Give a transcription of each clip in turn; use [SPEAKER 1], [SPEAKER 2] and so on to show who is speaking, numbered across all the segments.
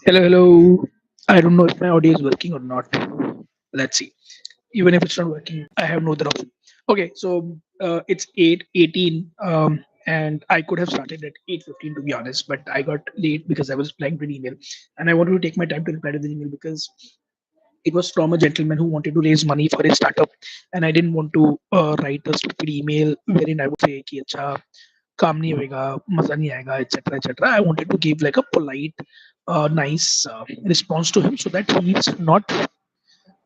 [SPEAKER 1] Hello, hello. I don't know if my audio is working or not. Let's see. Even if it's not working, I have no other option. Okay, so it's 8:18, and I could have started at 8:15 to be honest, but I got late because I was replying to an email, and I wanted to take my time to reply to the email because it was from a gentleman who wanted to raise money for his startup, and I didn't want to write a stupid email wherein I would say कि अच्छा काम नहीं होएगा, मजा नहीं आएगा, etc. etc. I wanted to give like a polite, nice response to him so that he's not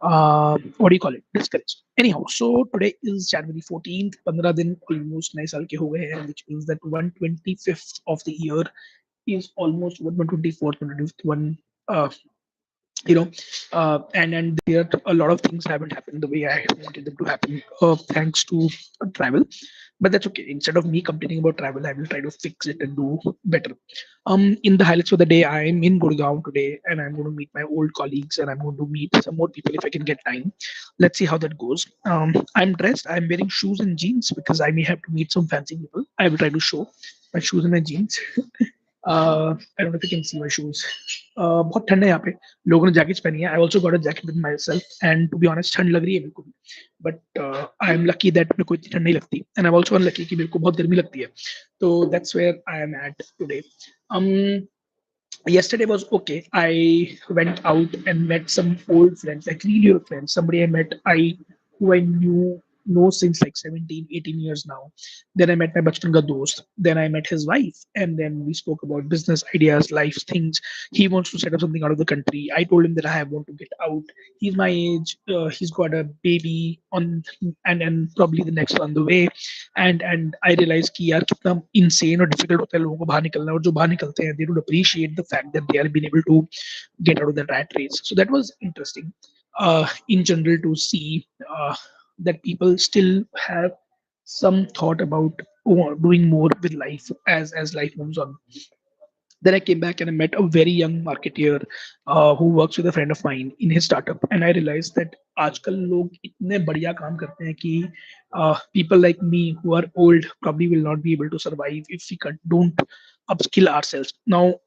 [SPEAKER 1] what do you call it, discouraged. Anyhow, so today is January 14th, 15 दिन almost नए साल के हो गए हैं, which means that 125th of the year is almost 124th, 125th, one uh, you know and there a lot of things haven't happened the way I wanted them to happen, thanks to travel. But that's okay. Instead of me complaining about travel, I will try to fix it and do better. In the highlights for the day, I'm in Gurgaon today and I'm going to meet my old colleagues and I'm going to meet some more people if I can get time. Let's see how that goes. I'm dressed, I'm wearing shoes and jeans because I may have to meet some fancy people. I will try to show my shoes and my jeans. I don't know if you can see my shoes. बहुत ठंड है यहाँ पे, लोगों ने jackets पहनी है. I also got a jacket with myself and to be honest ठंड लग रही है मेरे को भी. But I am lucky that मेरे को इतनी ठंड नहीं लगती and I'm also unlucky कि मेरे को बहुत गर्मी लगती है. So that's where I am at today. Um, Yesterday was okay. I went out and met some old friends, like really old friends. Somebody I met, who I know since like 17, 18 years now. Then I met my bachpan ka dost. Then I met his wife, and then we spoke about business ideas, life things. He wants to set up something out of the country. I told him that I want to get out. He's my age. He's got a baby on, and probably the next one on the way. And I realized कि यार कितना insane और difficult होता है लोगों को बाहर निकलना, और जो बाहर निकलते हैं they don't appreciate the fact that they are being able to get out of the rat race. So that was interesting, in general, to see that people still have some thought about doing more with life as life moves on. Then I came back and I met a very young marketeer who works with a friend of mine in his startup, and I realized that आजकल लोग इतने बढ़िया काम करते हैं कि people like me who are old probably will not be able to survive if we don't upskill ourselves. Now,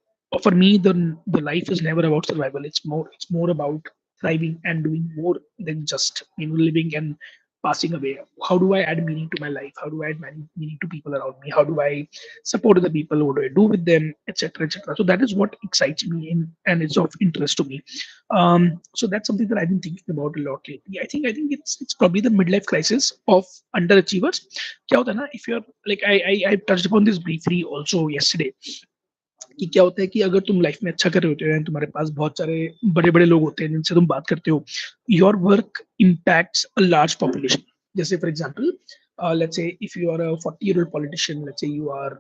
[SPEAKER 1] for me, the life is never about survival. It's more about thriving and doing more than just living and passing away. How do I add meaning to my life? How do I add meaning to people around me? How do I support other people? What do I do with them, etc., etc.? So that is what excites me and is of interest to me. So that's something that I've been thinking about a lot lately. I think it's probably the midlife crisis of underachievers. क्या होता है ना, if you're like I touched upon this briefly also yesterday, कि क्या होता है कि अगर तुम लाइफ में अच्छा कर रहे होते हो एंड तुम्हारे पास बहुत सारे बड़े-बड़े लोग होते हैं जिनसे तुम बात करते हो, your work impacts a large population. जैसे for example, let's say if you are a 40-year-old politician, let's say you are,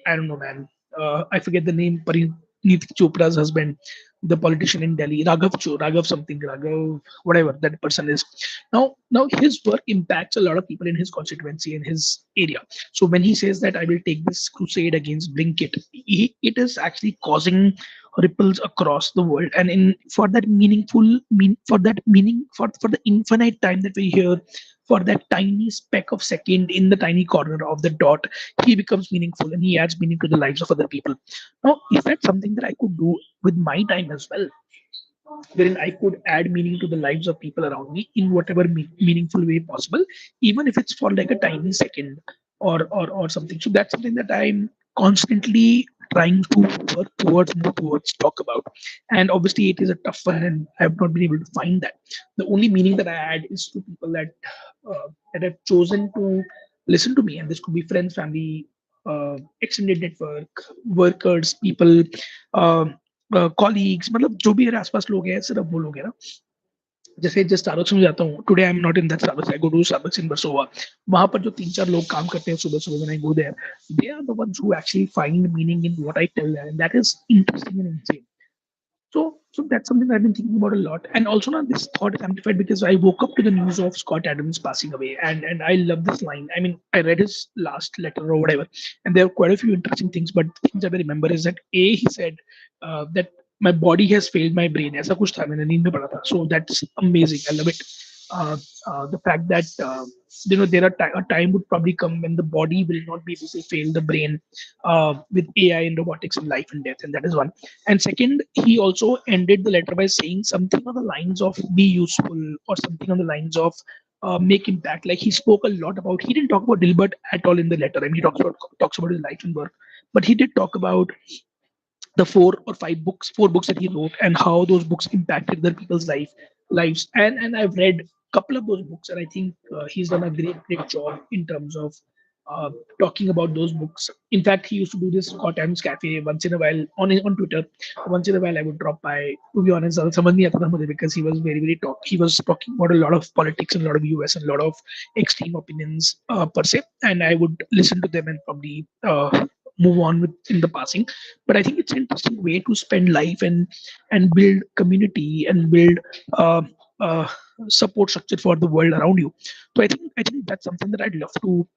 [SPEAKER 1] I don't know, man, I forget the name, Parinit Chopra's husband, the politician in Delhi, Raghav something, Raghav, whatever that person is. Now his work impacts a lot of people in his constituency, in his area. So when he says that I will take this crusade against Blinkit, it is actually causing ripples across the world. And in for that meaningful for that meaning for the infinite time that we hear, for that tiny speck of second in the tiny corner of the dot, he becomes meaningful and he adds meaning to the lives of other people. Now, is that something that I could do with my time as well, wherein I could add meaning to the lives of people around me in whatever meaningful way possible, even if it's for like a tiny second or something. So that's something that I'm constantly trying to work towards, move towards, talk about. And obviously, it is a tough one, and I have not been able to find that. The only meaning that I add is to people that have chosen to listen to me, and this could be friends, family, extended network, workers, people. Uh, colleagues, मतलब जो भी मेरे आसपास लोग हैं सिर्फ वो लोग हैं ना. जैसे जस्ट स्टारबक्स में जाता हूँ, today I am not in that Starbucks, I go to Starbucks in Versova. वहां पर जो तीन चार लोग काम करते हैं सुबह सुबह, when I go there, they are the ones who actually find meaning in what I tell them, and that is interesting and insane. So that's something I've been thinking about a lot. And also now this thought is amplified because I woke up to the news of Scott Adams passing away. And I love this line. I mean, I read his last letter or whatever, and there are quite a few interesting things, but the things I remember is that he said that my body has failed my brain. ऐसा कुछ था, मैंने नींद में पढ़ा था. So that's amazing. I love it. uh, the fact that there are a time would probably come when the body will not be able to fail the brain with AI and robotics in life and death, and that is one. And second, he also ended the letter by saying something on the lines of "be useful" or something on the lines of make impact. Like he spoke a lot about. He didn't talk about Dilbert at all in the letter. I mean, he talks about his life and work, but he did talk about the four books that he wrote and how those books impacted other people's lives. And I've read a couple of those books, and I think he's done a great job in terms of uh, talking about those books. In fact, he used to do this Scott Adams Cafe once in a while on Twitter. Once in a while, I would drop by. To be honest, समझ नहीं आता था मुझे because he was very talk. He was talking about a lot of politics and a lot of US and a lot of extreme opinions per se, and I would listen to them and probably move on with in the passing. But I think it's an interesting way to spend life and build community and build uh, uh, support structure for the world around you. So I think that's something that I'd love to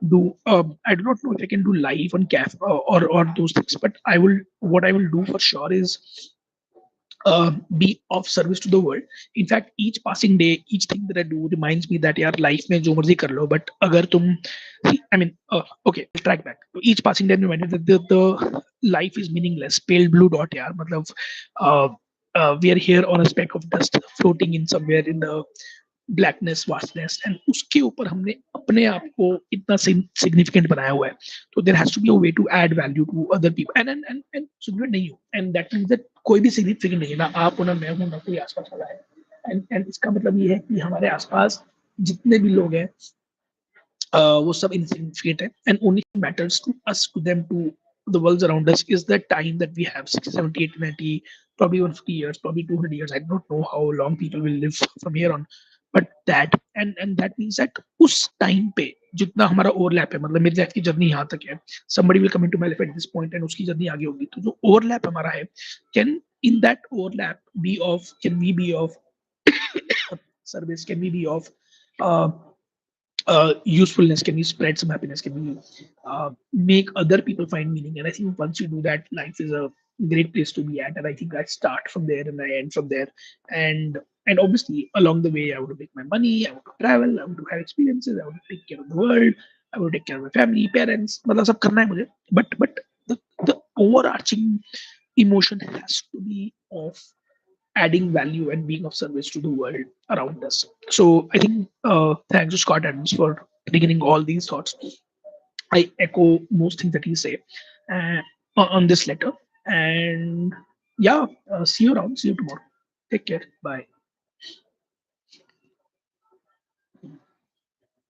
[SPEAKER 1] do. I do not know if I can do live on caf or those things, but I will. What I will do for sure is be of service to the world. In fact, each passing day, each thing that I do reminds me that यार life में जो मर्जी कर लो, but अगर तुम, see, I mean, okay, I'll track back. So each passing day reminds me that the life is meaningless. Pale blue dot यार, मतलब uh, we are here on a speck of dust floating in somewhere in the blackness vastness and उसके ऊपर हमने अपने आप को इतना significant बनाया हुआ है. तो there has to be a way to add value to other people and significant नहीं हो, एंड दैट मींस दैट कोई भी सिग्निफिकेंट नहीं है, ना आप हो, ना मैं हूं, ना कोई आसपास वाला है. एंड इसका मतलब ये है कि हमारे आसपास जितने भी लोग हैं वो सब insignificant है, and only matters to us, to them, to the worlds around us is the time that we have 60, 70, 80, 90, probably 150 years, probably 200 years. I don't know how long people will live from here on, but that and that means that उस time पे जितना हमारा overlap है, मतलब मेरी life की journey यहाँ तक है, somebody will come into my life at this point and उसकी जर्नी आगे होगी, तो जो ओवरलैप हमारा है, can in that overlap be of, can we be of service, can we be of uh, usefulness, can we spread some happiness, can we make other people find meaning. And I think once you do that, life is a great place to be at. And I think I start from there and I end from there. And obviously along the way I want to make my money, I want to travel, I want to have experiences, I want to take care of the world, I want to take care of my family, parents, मतलब सब करना है मुझे. But the overarching emotion has to be of adding value and being of service to the world around us. So I think thanks to Scott Adams for beginning all these thoughts. I echo most things that he say uh, on this letter. And yeah, see you around. See you tomorrow. Take care. Bye.